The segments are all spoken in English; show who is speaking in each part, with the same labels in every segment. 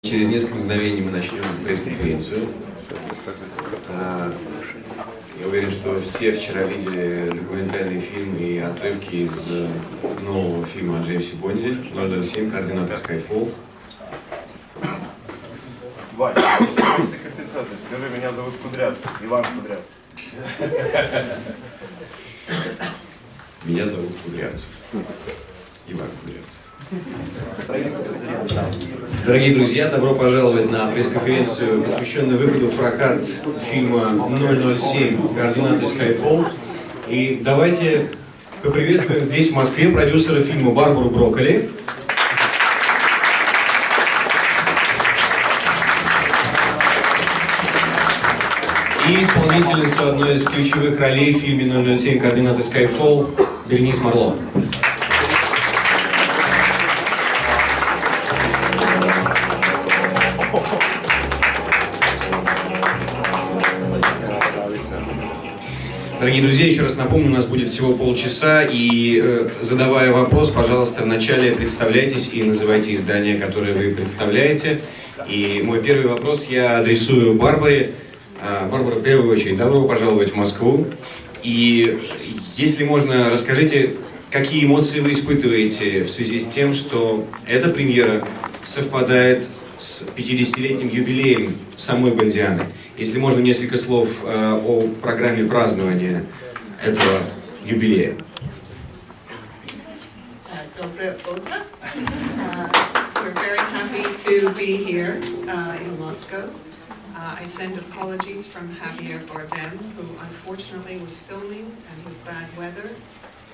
Speaker 1: Через несколько мгновений мы начнем пресс-конференцию. Я уверен, что все вчера видели документальный фильм и отрывки из нового фильма о Джеймсе Бонде 007 «Координаты Скайфолл».
Speaker 2: Вань, скажи, меня зовут Кудрят, Иван Кудрят.
Speaker 1: Меня зовут Кудрявцев. Иван Кудрявцев. Дорогие друзья, добро пожаловать на пресс-конференцию, посвященную выходу в прокат фильма 007 «Координаты Скайфолл». И давайте поприветствуем здесь в Москве продюсера фильма Барбару Брокколи. И исполнительницу одной из ключевых ролей в фильме 007 «Координаты Скайфолл» Беренис Марло. Дорогие друзья, еще раз напомню, у нас будет всего полчаса, и задавая вопрос, пожалуйста, вначале представляйтесь и называйте издание, которое вы представляете. И мой первый вопрос я адресую Барбаре. Барбара, в первую очередь, добро пожаловать в Москву. И, если можно, расскажите, какие эмоции вы испытываете в связи с тем, что эта премьера совпадает с 50-летним юбилеем самой Бондианы. Если можно, несколько слов о программе празднования этого юбилея.
Speaker 3: Доброе утро. We're very happy to be here in Moscow. I send apologies from Javier Bardem, who unfortunately was filming and with bad weather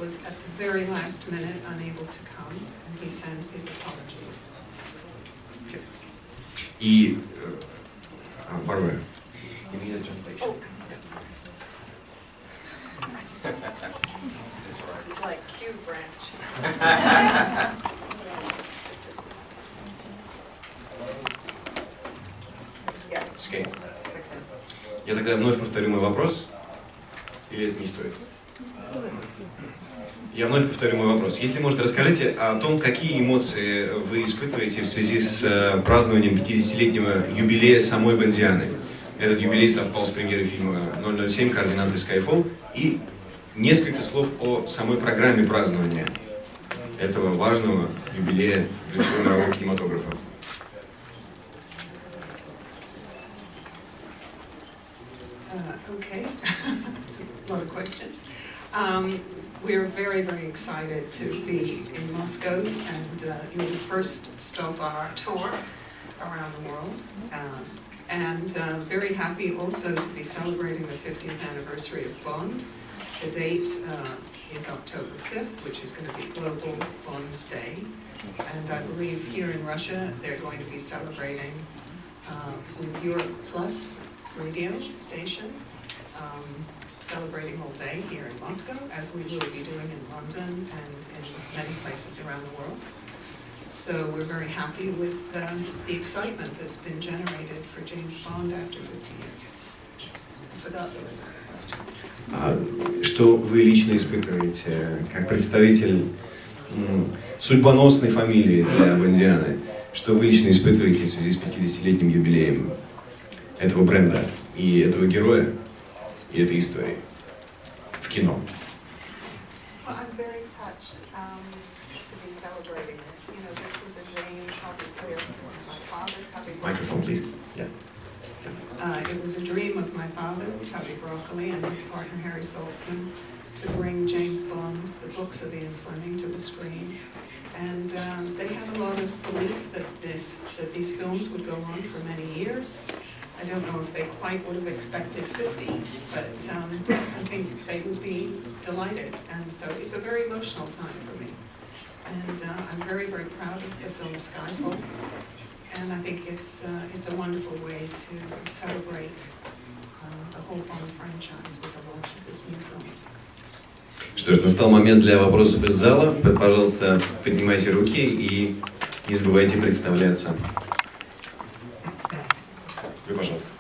Speaker 3: was at the very last minute unable to come, and he sends his apologies.
Speaker 1: И, Барбара, you need a translation.
Speaker 3: Oh, yes. This is like Q branch.
Speaker 1: Yes. Я тогда вновь повторю мой вопрос, или это не стоит? Я вновь повторю мой вопрос. Если можно, расскажите о том, какие эмоции вы испытываете в связи с празднованием 50-летнего юбилея самой Бондианы. Этот юбилей совпал с премьерой фильма 007 «Координаты Скайфолл». И несколько слов о самой программе празднования этого важного юбилея для всего мирового кинематографа.
Speaker 3: Okay, that's a lot of questions. We're very, very excited to be in Moscow, and you're the first stop on our tour around the world. And very happy also to be celebrating the 50th anniversary of Bond. The date is October 5th, which is going to be Global Bond Day. And I believe here in Russia, they're going to be celebrating with Europe Plus radio station, celebrating all day here in Moscow, as we will be doing in London and in many places around the world. So we're very happy with the excitement that's been generated for James Bond after 50 years. I forgot there was a question.
Speaker 1: Что вы лично испытываете как представитель судьбоносной фамилии для Бондианы, что вы лично испытываете в связи с 50-летним юбилеем этого бренда и этого героя, и этой истории в кино?
Speaker 3: Well, I'm very touched to be celebrating this. You know, this was a dream, obviously, of my father, Javier Bardem.
Speaker 1: Microphone, please. Yeah.
Speaker 3: It was a dream of my father, Hawvier Bardem, and his partner, Harry Saltzman, to bring James Bond, the books of Ian Fleming, to the screen. And they had a lot of belief that these films would go on for many years. I don't know if they quite would have expected 50, but I think they would be delighted. And so it's a very emotional time for me. And I'm very, very proud of the film Skyfall. And I think it's a wonderful way to celebrate the whole Bond franchise with the launch of this new film.
Speaker 1: Что ж, настал момент для вопросов из зала. Пожалуйста, поднимайте руки и не забывайте представляться. Вы, пожалуйста.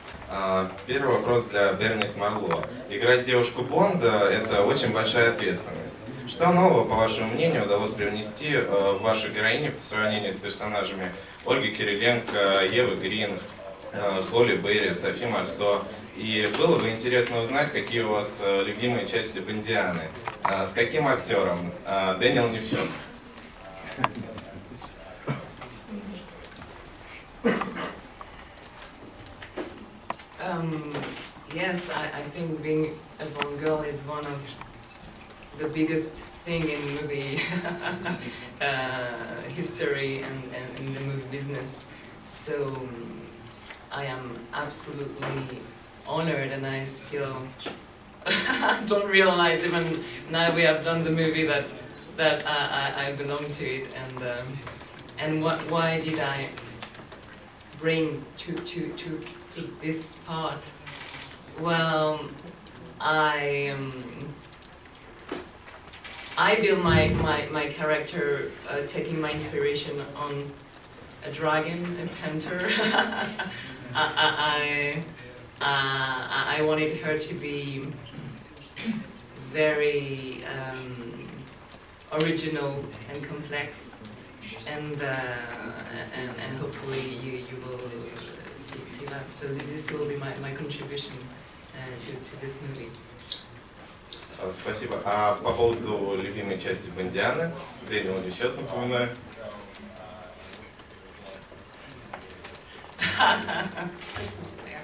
Speaker 4: Первый вопрос для Беренис Марло. Играть девушку Бонда – это очень большая ответственность. Что нового, по вашему мнению, удалось привнести в вашу героиню по сравнению с персонажами Ольги Кириленко, Евы Грин, Холли Берри, Софи Марсо? И было бы интересно узнать, какие у вас любимые части Бондианы. С каким актером? Дэниел Нефёд.
Speaker 5: Yes, I think being a Bond girl is one of the biggest thing in movie history and in the movie business. So I am absolutely honored, and I still don't realize even now we have done the movie that I belong to it, and why did I bring to this part? Well, I build my character taking my inspiration on a dragon, a panther. I wanted her to be very original and complex, and hopefully you will see that. So this will be my contribution to this movie.
Speaker 4: Спасибо. А по поводу любимой части Бондианы, Дэниел Нефёд, напоминаю.
Speaker 3: It's not there.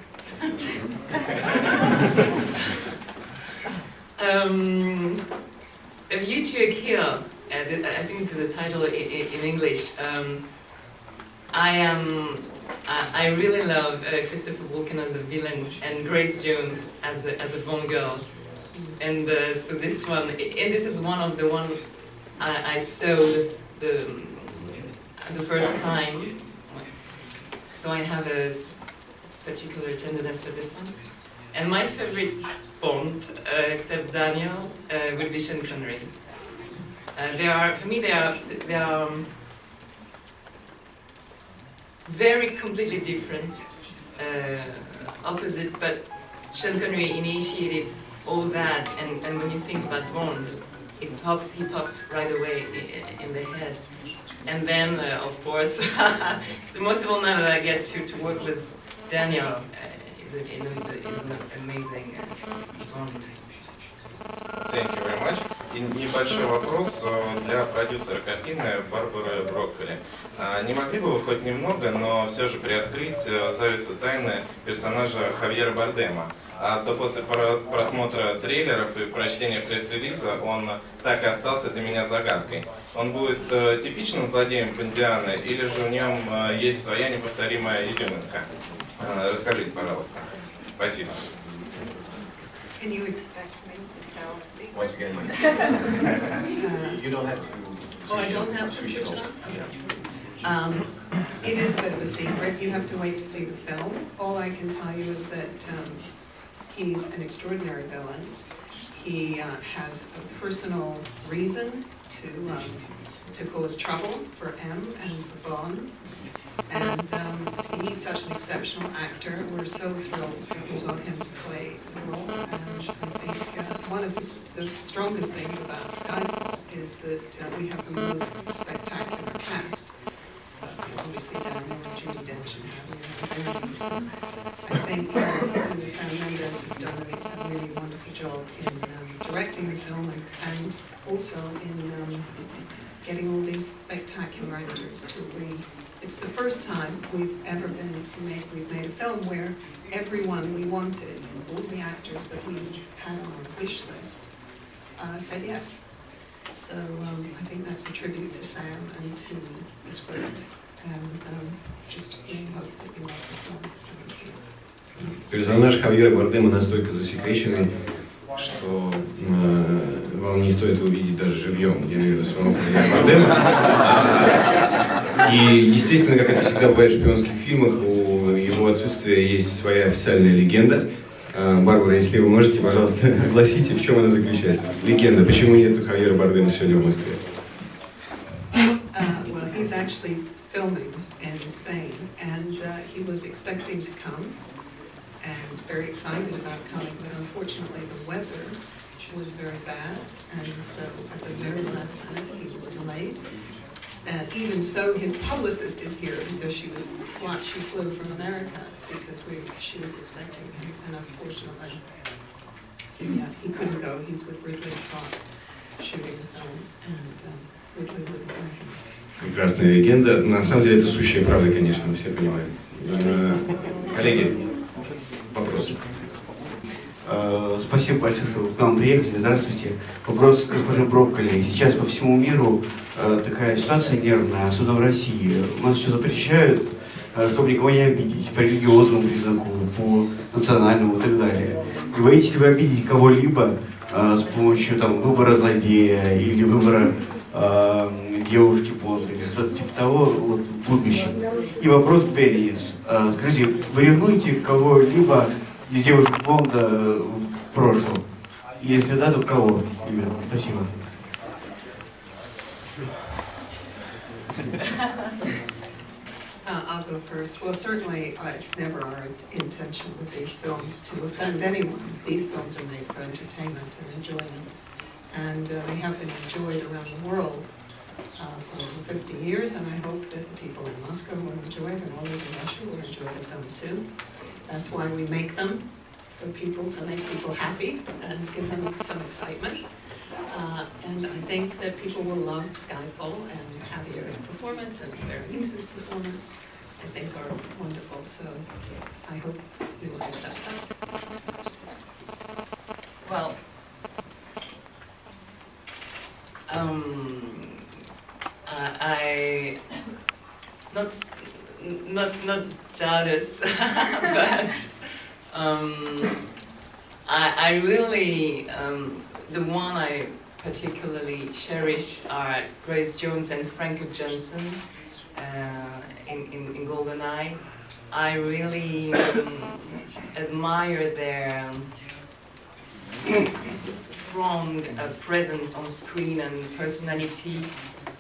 Speaker 5: A View to a Kill. I think it's the title in English. I really love Christopher Walken as a villain and Grace Jones as a Bond girl. And so this one, and this is one of the one I saw the first time. So I have a particular tenderness for this one. And my favorite Bond, except Daniel, would be Sean Connery. For me, they are very completely different, opposite, but Sean Connery initiated all that, and when you think about Bond, he pops right away in the head. And then, of course, so most of all now that I get to work with Daniel, is an amazing Bond.
Speaker 4: Thank you very much. И небольшой вопрос для продюсера картины Барбары Брокколи. Не могли бы вы хоть немного, но все же приоткрыть завесу тайны персонажа Хавьера Бардема? А то после просмотра трейлеров и прочтения пресс-релиза он так и остался для меня загадкой. Он будет типичным злодеем Бондианы или же в нем есть своя неповторимая изюминка? Расскажите, пожалуйста. Спасибо.
Speaker 3: Can you expect me to tell a secret?
Speaker 1: Once again, you don't have to.
Speaker 3: Oh, I don't have to switch it on? Okay. It is a bit of a secret. You have to wait to see the film. All I can tell you is that he's an extraordinary villain. He has a personal reason to cause trouble for M and for Bond. And he's such an exceptional actor. We're so thrilled that we got him to play the role. And I think one of the strongest things about Skyfall is that we have the most spectacular cast. Obviously, Daniel and Judi Dench and Javier Bardem. I think Sam Mendes has done a really wonderful job in directing the film and also in getting all these spectacular actors to agree. It's the first time we've made a film where everyone we wanted, all the actors that we had on our wish list, said yes. So I think that's a tribute to Sam and to the script, and just really hope that you like the film.
Speaker 1: Персонаж Хавьера Бардема настолько засекреченный, что вам не стоит его видеть даже живьем, я имею в виду самого Хавьера Бардема. И, естественно, как это всегда бывает в шпионских фильмах, у его отсутствия есть своя официальная легенда. Барбара, если вы можете, пожалуйста, огласите, в чем она заключается. Легенда, почему нет Хавьера Бардема сегодня в Москве?
Speaker 3: Well, he's actually filming in Spain, and he was expecting to come, and very excited about coming, but unfortunately the weather was very bad, and so at the very last minute he was delayed. And even so, his publicist is here because she flew from America because she was expecting him, and unfortunately, yeah, he couldn't go. He's with Ridley Scott shooting the film, and Ridley wouldn't let him.
Speaker 1: Прекрасная легенда. На самом деле это сущая правда, конечно, мы все понимаем. Коллеги, вопросы.
Speaker 6: Спасибо большое, что вы к нам приехали. Здравствуйте. Вопрос к госпоже Брокколи. Сейчас по всему миру такая ситуация нервная, особенно в России. У нас все запрещают, чтобы никого не обидеть, по религиозному признаку, по национальному и так далее. Не боитесь ли вы обидеть кого-либо с помощью выбора злодея или выбора девушки Бонда, или что-то типа того вот, в будущем? И вопрос к Беренис. Скажите, вы ревнуете кого-либо из девушек Бонда в прошлом? Если да, то кого именно? Спасибо.
Speaker 3: I'll go first. Well, certainly it's never our intention with these films to offend anyone. These films are made for entertainment and enjoyment, and they have been enjoyed around the world for over 50 years, and I hope that the people in Moscow will enjoy it, and all over Russia will enjoy the film too. That's why we make them, for people, to make people happy and give them some excitement. And I think that people will love Skyfall, and Javier's performance and Berenice's performance, I think, are wonderful. So I hope you will accept them.
Speaker 5: Well, I not jealous, but I really the one I particularly cherish are Grace Jones and Frankie Johnson in GoldenEye. I really admire their strong presence on screen and personality,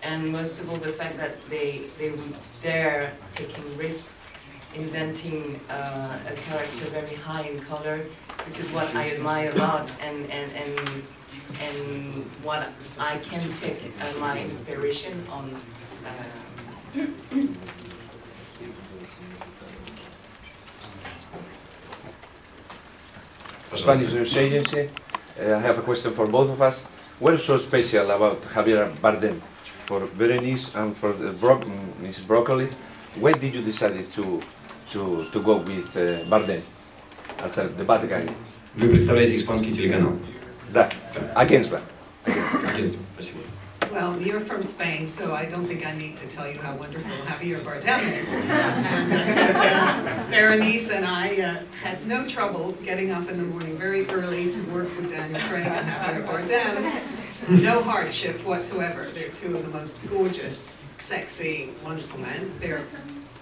Speaker 5: and most of all the fact that they would dare taking risks, inventing a character very high in color. This is what I admire a lot, and what I can take as my inspiration on.
Speaker 7: Spanish News Agency. I have a question for both of us. What is so special about Javier Bardem for Berenice and for Ms. Broccoli? Why did you decide to go with Bardem as the bad guy?
Speaker 1: Вы представляете испанский телеканал?
Speaker 7: Да. Against that.
Speaker 1: Агентство. Спасибо.
Speaker 3: Well, you're from Spain, so I don't think I need to tell you how wonderful Javier Bardem is. And Berenice and I had no trouble getting up in the morning very early to work with Daniel Craig and Javier Bardem. No hardship whatsoever. They're two of the most gorgeous, sexy, wonderful men. They're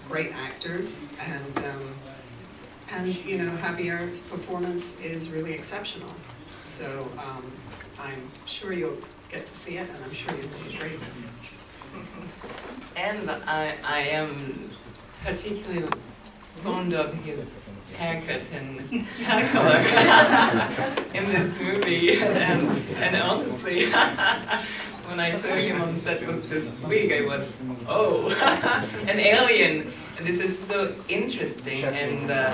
Speaker 3: great actors, and you know, Javier's performance is really exceptional. So I'm sure you'll get to see it, and I'm sure you'll be great.
Speaker 5: And I am particularly fond of his haircut and hair color in this movie, and honestly, when I saw him on set with this wig, I was, oh, an alien. And this is so interesting, and the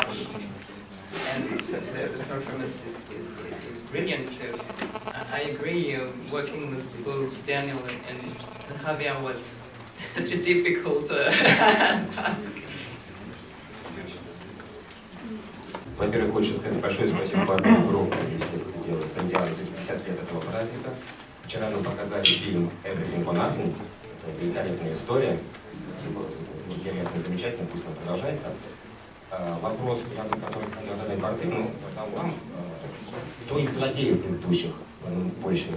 Speaker 5: performance is brilliant too. I agree, working with both Daniel and Javier was such a difficult task.
Speaker 8: Во-первых, хочу сказать большое спасибо Барбаре Брокколи и всем, кто делает Бондианы за 50 лет этого праздника. Вчера нам показали фильм «Everything for Nothing». Это великолепная история. Интересно, замечательно, пусть он продолжается. Вопрос, который хотел задать Бардему, задал вам. Кто из злодеев предыдущих больше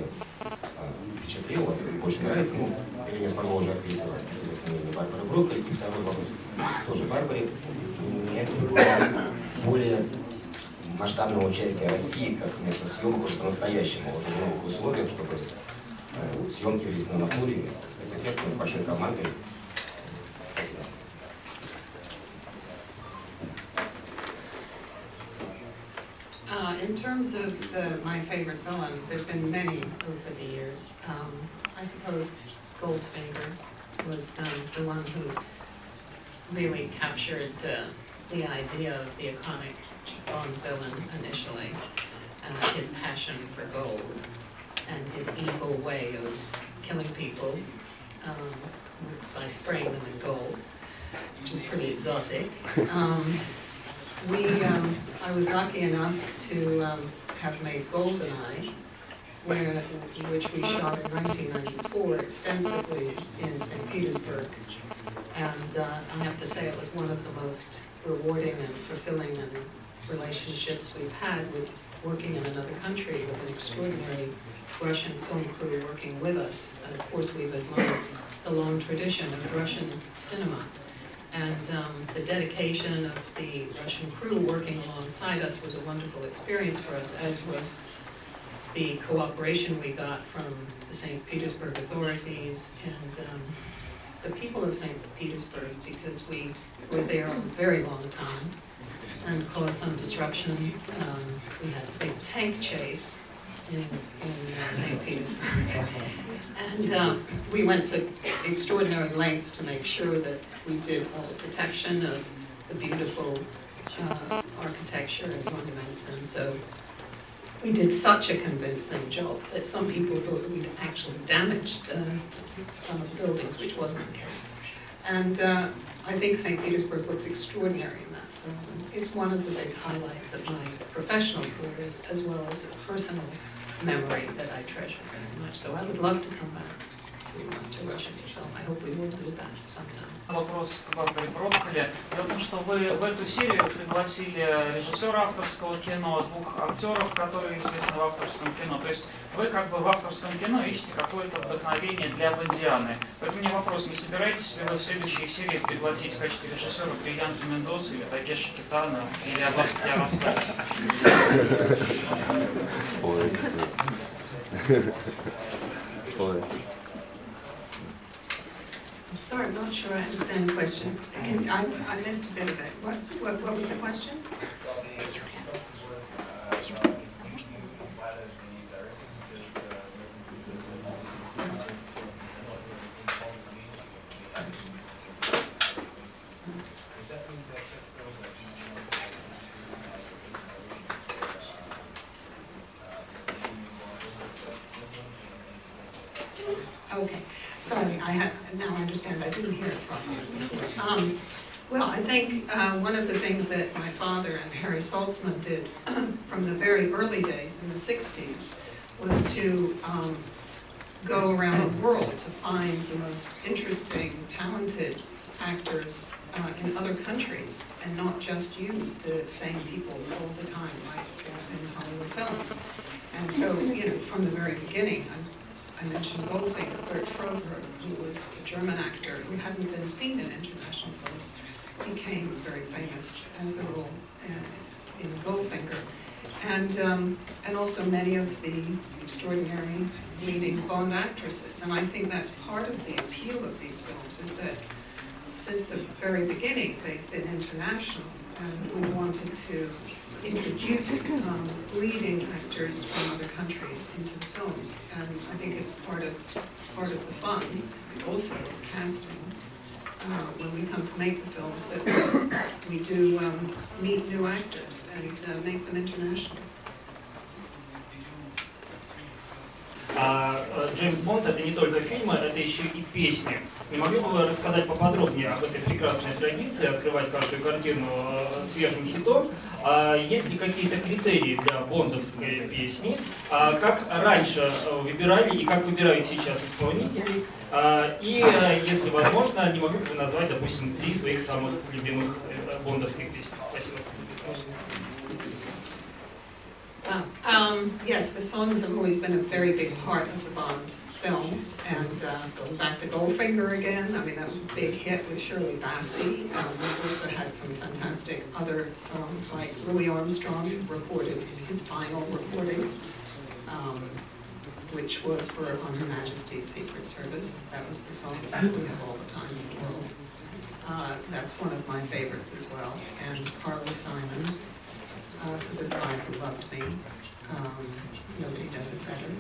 Speaker 8: впечатлил вас, больше нравится? Ну, Беренис Марло уже ответила, известно, Барбара Брокколи. И второй вопрос тоже Барбаре. Нет более масштабного участия России как место съемок уже по-настоящему, уже в новых условиях, чтобы съемки велись на натуре, с спецэффектами, с большой командой.
Speaker 3: In terms of my favorite villains, there have been many over the years. I suppose Goldfinger was the one who really captured the idea of the iconic Bond villain initially, his passion for gold and his evil way of killing people by spraying them in gold, which is pretty exotic. I was lucky enough to have made GoldenEye, which we shot in 1994 extensively in St. Petersburg. And I have to say it was one of the most rewarding and fulfilling relationships we've had with working in another country with an extraordinary Russian film crew working with us. And of course we've admired the long tradition of Russian cinema. And the dedication of the Russian crew working alongside us was a wonderful experience for us, as was the cooperation we got from the St. Petersburg authorities and the people of St. Petersburg, because we were there a very long time and caused some disruption. We had a big tank chase in St. Petersburg. And we went to extraordinary lengths to make sure that we did all the protection of the beautiful architecture and monuments. And so we did such a convincing job that some people thought we'd actually damaged some of the buildings, which wasn't the case. And I think St. Petersburg looks extraordinary in that film. It's one of the big highlights of my professional career, as well as a personal memory that I treasure very much. So I would love to come back to Russia to film. I hope we will do that sometime.
Speaker 9: Вопрос к Барбаре Брокколи. Дело в том, что вы в эту серию пригласили режиссера авторского кино, двух актеров, которые известны в авторском кино. То есть вы как бы в авторском кино ищете какое-то вдохновение для Бондианы. Поэтому у меня вопрос, не собираетесь ли вы в следующей серии пригласить в качестве режиссера Бриянта Мендосу или Такеши Китана или Аббаса Киаростаса?
Speaker 3: I'm sorry, I'm not sure I understand the question. I missed a bit of it. What was the question? Okay, sorry, now I understand, I didn't hear it properly. Well, I think one of the things that my father and Harry Saltzman did from the very early days in the 60s was to go around the world to find the most interesting, talented actors in other countries and not just use the same people all the time like in Hollywood films. And so, from the very beginning, I mentioned Goldfinger, Bert Froberg, who was a German actor who hadn't been seen in international films, became very famous as the role in Goldfinger. And also many of the extraordinary leading Bond actresses. And I think that's part of the appeal of these films, is that since the very beginning they've been international, and we wanted to introduce leading actors from other countries into the films, and I think it's part of the fun, also casting. When we come to make the films, that we do meet new actors and make them international.
Speaker 10: Джеймс Бонд — это не только фильмы, это еще и песни. Не могли бы вы рассказать поподробнее об этой прекрасной традиции, открывать каждую картину свежим хитом? Есть ли какие-то критерии для бондовской песни? Как раньше выбирали и как выбирают сейчас исполнителей? И, если возможно, не могли бы вы назвать, допустим, 3 своих самых любимых бондовских песен? Спасибо.
Speaker 3: Yes, the songs have always been a very big part of the Bond films, and going back to Goldfinger again, I mean, that was a big hit with Shirley Bassey. We've also had some fantastic other songs, like Louis Armstrong recorded his final recording, which was for On Her Majesty's Secret Service. That was the song that we have all the time in the world. That's one of my favorites as well. And Carly Simon, for The Spy Who Loved Me. Nobody does it better.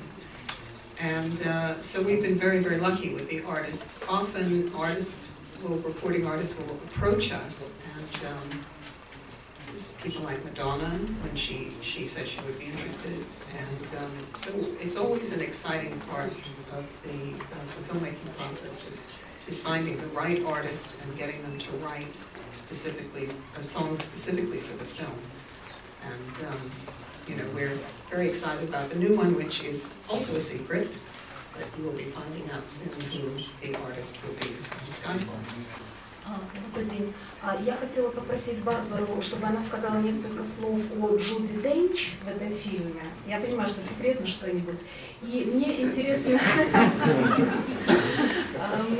Speaker 3: And so we've been very, very lucky with the artists. Often recording artists will approach us, and people like Madonna, when she said she would be interested. And so it's always an exciting part of the filmmaking process is finding the right artist and getting them to write specifically a song specifically for the film. And you know, we're very excited about the new one, which is also a secret, but you will be finding out soon who the artist will be in Skyfall.
Speaker 11: Добрый день. Я хотела попросить Барбару, чтобы она сказала несколько слов о Джуди Денч в этом фильме. Я понимаю, что секретно что-нибудь. И мне интересно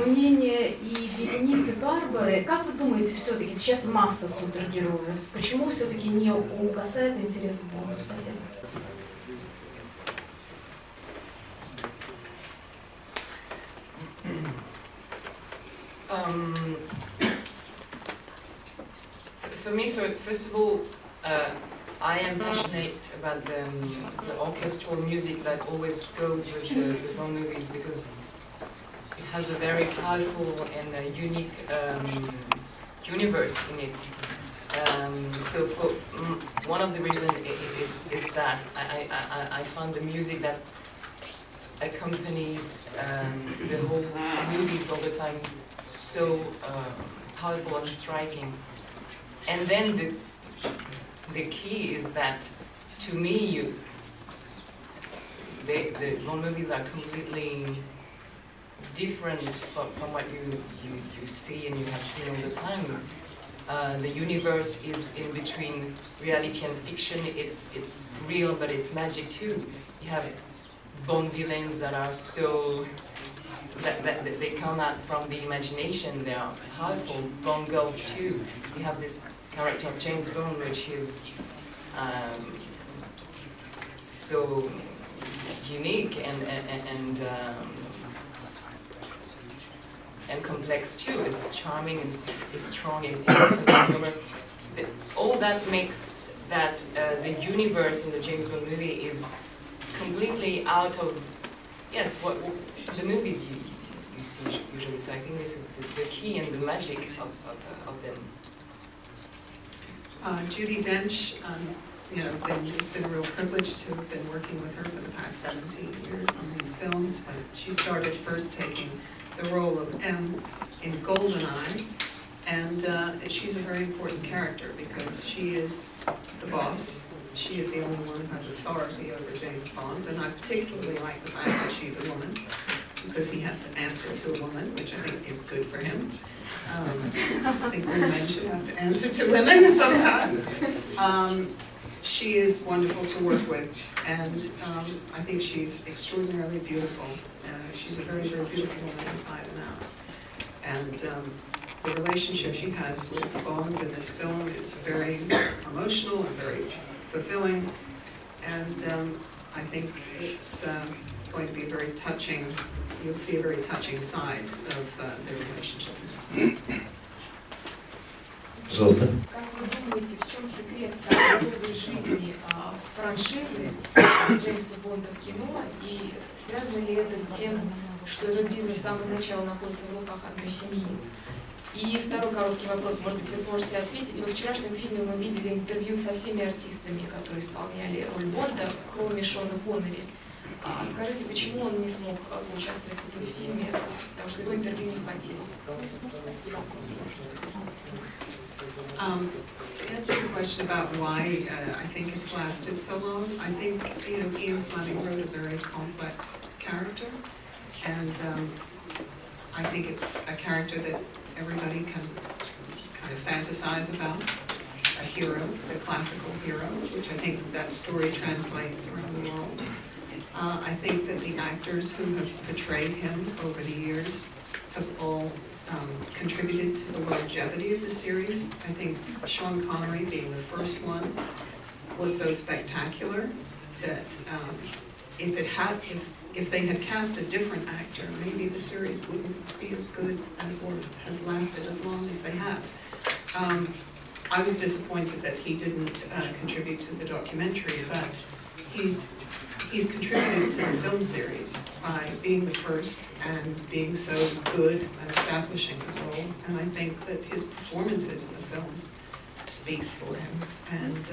Speaker 11: мнение и Беренисы Барбары. Как вы думаете, все-таки сейчас масса супергероев? Почему все-таки не угасает интерес к Бонду? Спасибо.
Speaker 5: For me, first of all, I am passionate about the orchestral music that always goes with the Bond movies, because it has a very powerful and unique universe in it. So one of the reasons is that I found the music that accompanies the whole movies all the time so powerful and striking. And then the key is that, to me, the Bond movies are completely different from what you see and you have seen all the time. The universe is in between reality and fiction. It's real, but it's magic too. You have Bond villains that are so that they come out from the imagination. They are powerful. Bond girls too. You have this character of James Bond, which is so unique and complex too. It's charming and it's strong and it's all that makes that the universe in the James Bond movie is completely out of what the movies you see usually. So I think this is the key and the magic of them.
Speaker 3: Judi Dench, you know, it's been a real privilege to have been working with her for the past 17 years on these films. But she started first taking the role of M in GoldenEye, and she's a very important character because she is the boss. She is the only one who has authority over James Bond, and I particularly like the fact that she's a woman, because he has to answer to a woman, which I think is good for him. I think men should have to answer to women sometimes. She is wonderful to work with, and I think she's extraordinarily beautiful. She's a very, very beautiful woman inside and out. And the relationship she has with Bond in this film is very emotional and very fulfilling, and I think it's going to be a very touching, you'll see a very touching side of their relationship in this film.
Speaker 12: Пожалуйста.
Speaker 11: Как вы думаете, в чем секрет такой долгой
Speaker 12: жизни франшизы Джеймса Бонда в кино, и связано ли это с тем, что этот бизнес с самого начала находится в руках одной семьи? И второй короткий вопрос, может быть, вы сможете ответить. Во вчерашнем фильме мы видели интервью со всеми артистами, которые исполняли роль Бонда, кроме Шона Коннери. Скажите, почему он не смог участвовать в этом фильме, потому что его интервью не хватило?
Speaker 3: To answer your question about why I think it's lasted so long, I think, Ian Fleming wrote a very complex character, and I think it's a character that everybody can kind of fantasize about, a hero, the classical hero, which I think that story translates around the world. I think that the actors who have portrayed him over the years have all contributed to the longevity of the series. I think Sean Connery, being the first one, was so spectacular that if they had cast a different actor, maybe the series wouldn't be as good or has lasted as long as they have. I was disappointed that he didn't contribute to the documentary, but he's contributed to the film series by being the first and being so good and establishing the role. And I think that his performances in the films speak for him. And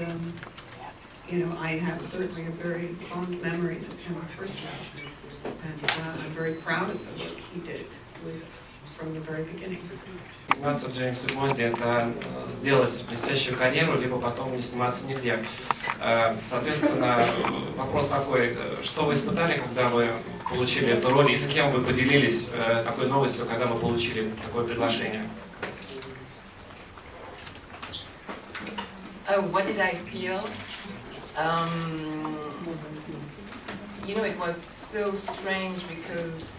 Speaker 3: I have certainly very fond memories of him personally. And I'm very proud of the work he did from the very beginning.
Speaker 13: Сниматься в Джеймсе Бонде — это сделать блестящую карьеру, либо потом не сниматься нигде. Соответственно, вопрос такой: что вы испытали, когда вы получили эту роль, и с кем вы поделились такой новостью, когда вы получили такое приглашение?
Speaker 5: What did I feel? It was so strange because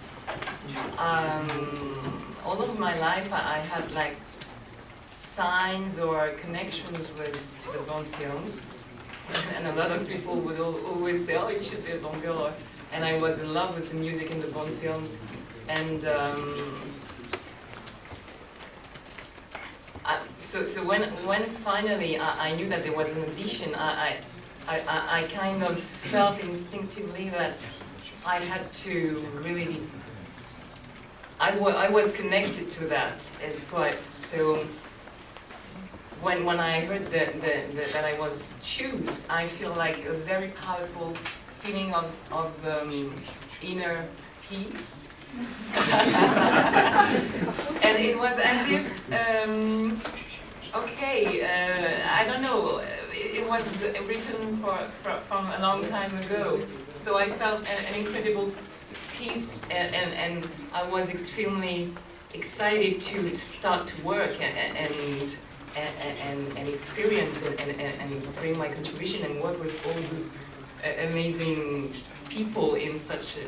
Speaker 5: all of my life I had like signs or connections with the Bond films, and a lot of people would always say, "Oh, you should be a Bond girl," and I was in love with the music in the Bond films, and so when finally I knew that there was an audition, I kind of felt instinctively that I had to really. I was connected to that, and so when I heard that I was chosen, I feel like a very powerful feeling of inner peace, and it was as if I don't know, it was written from a long time ago, so I felt an incredible peace, and I was extremely excited to start to work and experience it and bring my contribution and work with all these amazing people in such an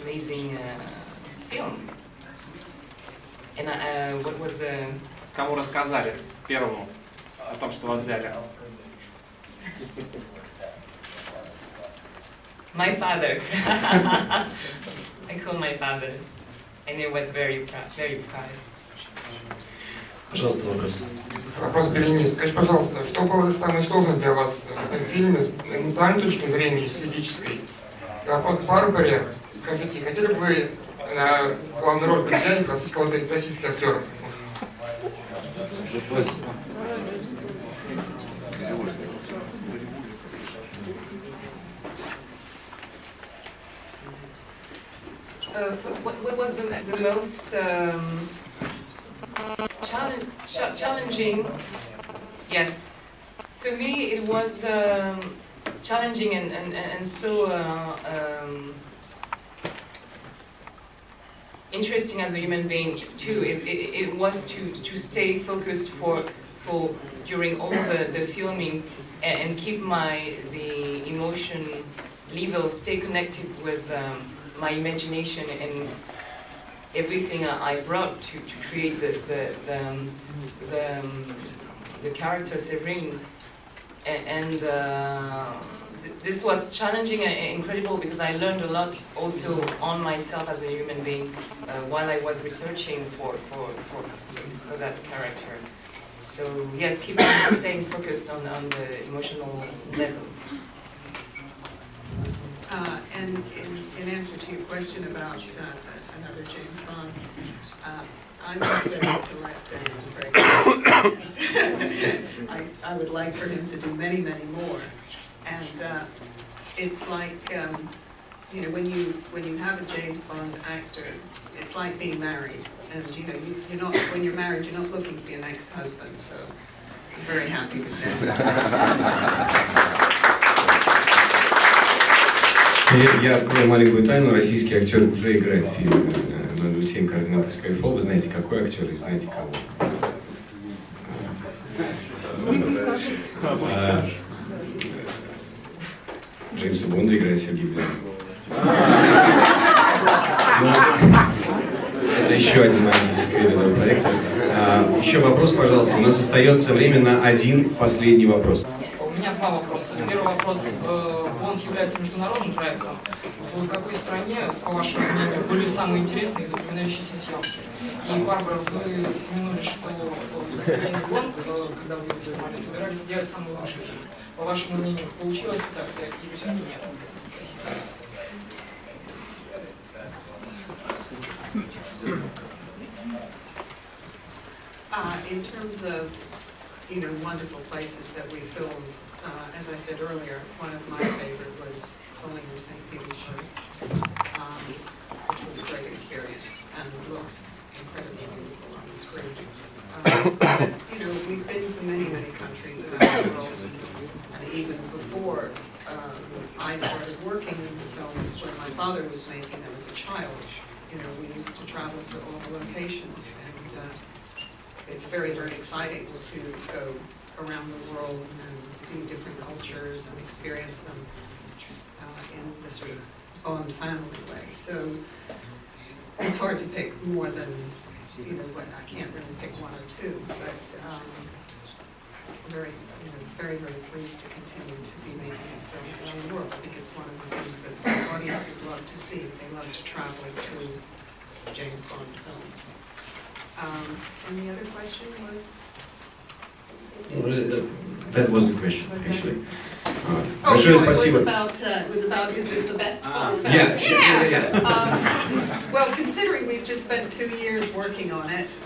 Speaker 5: amazing film. And what was
Speaker 13: Кому рассказали первому о том, что вас взяли?
Speaker 5: My father. I call my father, and he was very proud.
Speaker 14: Пожалуйста, вопрос.
Speaker 15: Вопрос Беренис. Скажи, пожалуйста, что было самое сложное для вас в этом фильме с эмоциональной точки зрения и эстетической? И вопрос к Барбаре. Скажите, хотели бы вы на главную роль взять российских актеров?
Speaker 5: What was the most challenging? Yes, for me it was challenging and so interesting as a human being too. It was to stay focused for during all the filming and keep the emotion level, stay connected with my imagination and everything I brought to create the character Severine, and this was challenging and incredible because I learned a lot also on myself as a human being while I was researching for that character. So yes, keep on staying focused on the emotional level.
Speaker 3: And in answer to your question about another James Bond, I'm not ready to let Daniel Craig. I would like for him to do many, many more. And it's like, you know, when you have a James Bond actor, it's like being married. And you know, you're not, when you're married, you're not looking for your next husband. So I'm very happy with that.
Speaker 1: Я открою маленькую тайну, российский актер уже играет в фильме 007 «Координаты Скайфолл». Вы знаете, какой актер и знаете кого? Джеймса Бонда играет Сергей Безруков. Это еще один маленький секрет этого проекта. Еще вопрос, пожалуйста. У нас остается время на один последний вопрос.
Speaker 14: У меня два вопроса. Первый вопрос. Бонд является международным проектом. В какой стране, по вашему мнению, были самые интересные и запоминающиеся съемки? И, Барбара, вы упомянули, что Бонд, когда вы снимали, собирались сделать самый лучший фильм. По вашему мнению, получилось так сделать или все-таки нет?
Speaker 3: In terms of, you know, wonderful places that we filmed, as I said earlier, one of my favorite was filming in St. Petersburg, which was a great experience and looks incredibly beautiful on the screen. But, you know, we've been to many, many countries around the world, and even before I started working in the films when my father was making them as a child, you know, we used to travel to all the locations, and it's very, very exciting to go around the world and see different cultures and experience them in the sort of Bond family way. So it's hard to pick more than, you know, what I can't really pick one or two, but very, you know, very, very pleased to continue to be making these films around the world. I think it's one of the things that audiences love to see. They love to travel through James Bond films. And the other question was?
Speaker 1: That was the question, actually.
Speaker 3: Oh, no, it was about, is this the best Bond film?
Speaker 1: Yeah.
Speaker 3: Well, considering we've just spent 2 years working on it,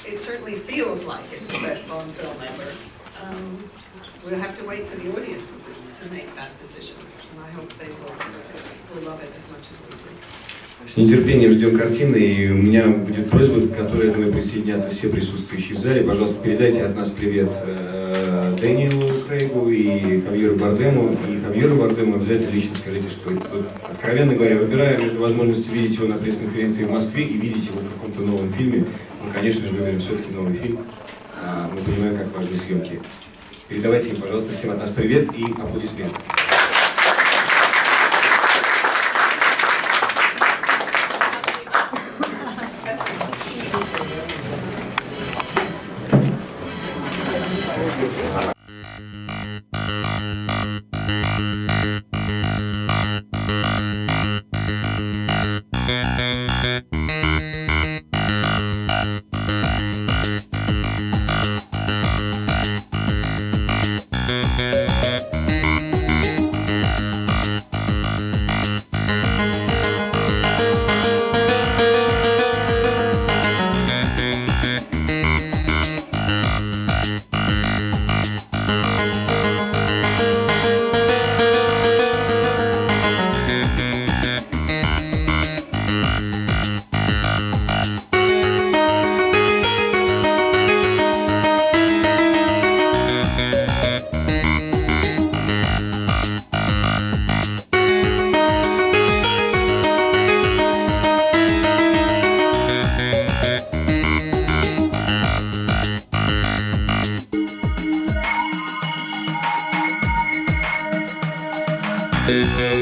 Speaker 3: it certainly feels like it's the best Bond film ever. We'll have to wait for the audiences to make that decision, and I hope they will love it as much as we do.
Speaker 1: С нетерпением ждем картины, и у меня будет просьба, к которой, я думаю, присоединятся все присутствующие в зале. Пожалуйста, передайте от нас привет Дэниелу Крейгу и Хавьеру Бардему. И Хавьеру Бардему обязательно лично скажите, что, откровенно говоря, выбирая между возможностью видеть его на пресс-конференции в Москве и видеть его в каком-то новом фильме, мы, конечно же, выберем все-таки новый фильм. Мы понимаем, как важны съемки. Передавайте им, пожалуйста, всем от нас привет и аплодисменты.
Speaker 16: Thank you.